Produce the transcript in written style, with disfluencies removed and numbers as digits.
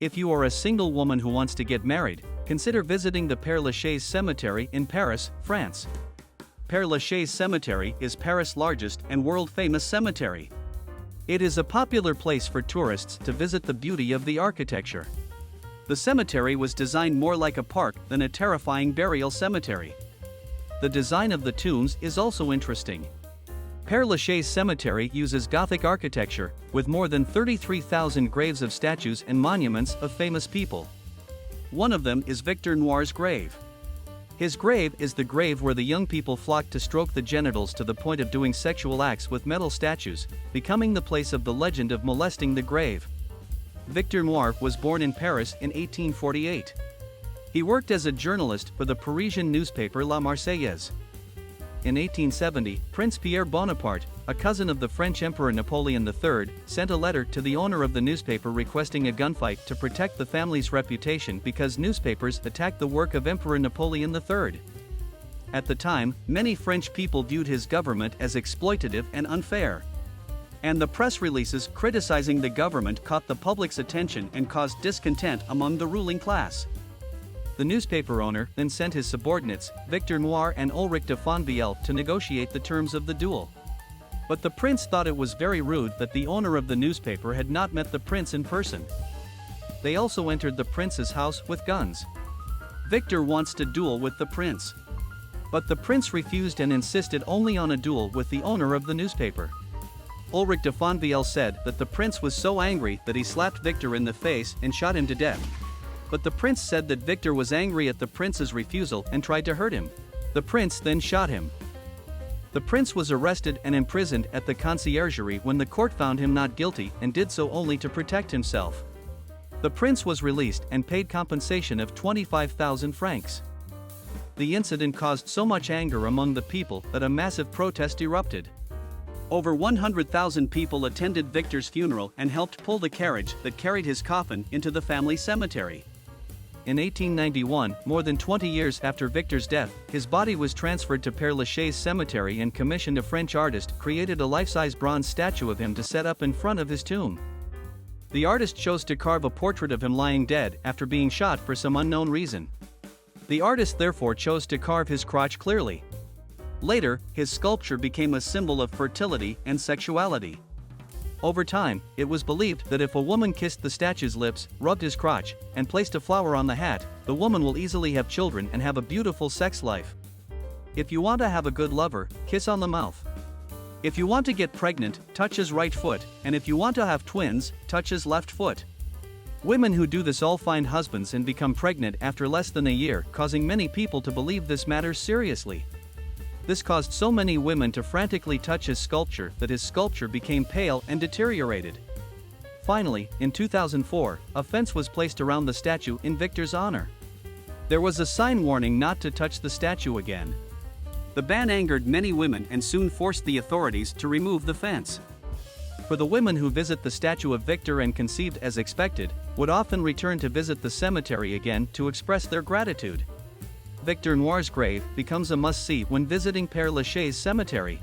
If you are a single woman who wants to get married, consider visiting the Père Lachaise Cemetery in Paris, France. Père Lachaise Cemetery is Paris' largest and world-famous cemetery. It is a popular place for tourists to visit the beauty of the architecture. The cemetery was designed more like a park than a terrifying burial cemetery. The design of the tombs is also interesting. Père Lachaise Cemetery uses Gothic architecture, with more than 33,000 graves of statues and monuments of famous people. One of them is Victor Noir's grave. His grave is the grave where the young people flocked to stroke the genitals to the point of doing sexual acts with metal statues, becoming the place of the legend of molesting the grave. Victor Noir was born in Paris in 1848. He worked as a journalist for the Parisian newspaper La Marseillaise. In 1870, Prince Pierre Bonaparte, a cousin of the French Emperor Napoleon III, sent a letter to the owner of the newspaper requesting a gunfight to protect the family's reputation because newspapers attacked the work of Emperor Napoleon III. At the time, many French people viewed his government as exploitative and unfair. And the press releases criticizing the government caught the public's attention and caused discontent among the ruling class. The newspaper owner then sent his subordinates, Victor Noir and Ulrich de Fonville, to negotiate the terms of the duel. But the prince thought it was very rude that the owner of the newspaper had not met the prince in person. They also entered the prince's house with guns. Victor wants to duel with the prince. But the prince refused and insisted only on a duel with the owner of the newspaper. Ulrich de Fonville said that the prince was so angry that he slapped Victor in the face and shot him to death. But the prince said that Victor was angry at the prince's refusal and tried to hurt him. The prince then shot him. The prince was arrested and imprisoned at the conciergerie when the court found him not guilty and did so only to protect himself. The prince was released and paid compensation of 25,000 francs. The incident caused so much anger among the people that a massive protest erupted. Over 100,000 people attended Victor's funeral and helped pull the carriage that carried his coffin into the family cemetery. In 1891, more than 20 years after Victor's death, his body was transferred to Père Lachaise Cemetery and commissioned a French artist created a life-size bronze statue of him to set up in front of his tomb. The artist chose to carve a portrait of him lying dead after being shot for some unknown reason. The artist therefore chose to carve his crotch clearly. Later, his sculpture became a symbol of fertility and sexuality. Over time, it was believed that if a woman kissed the statue's lips, rubbed his crotch, and placed a flower on the hat, the woman will easily have children and have a beautiful sex life. If you want to have a good lover, kiss on the mouth. If you want to get pregnant, touch his right foot, and if you want to have twins, touch his left foot. Women who do this all find husbands and become pregnant after less than a year, causing many people to believe this matter seriously. This caused so many women to frantically touch his sculpture that his sculpture became pale and deteriorated. Finally, in 2004, a fence was placed around the statue in Victor's honor. There was a sign warning not to touch the statue again. The ban angered many women and soon forced the authorities to remove the fence. For the women who visit the statue of Victor and conceived as expected, would often return to visit the cemetery again to express their gratitude. Victor Noir's grave becomes a must-see when visiting Père Lachaise Cemetery.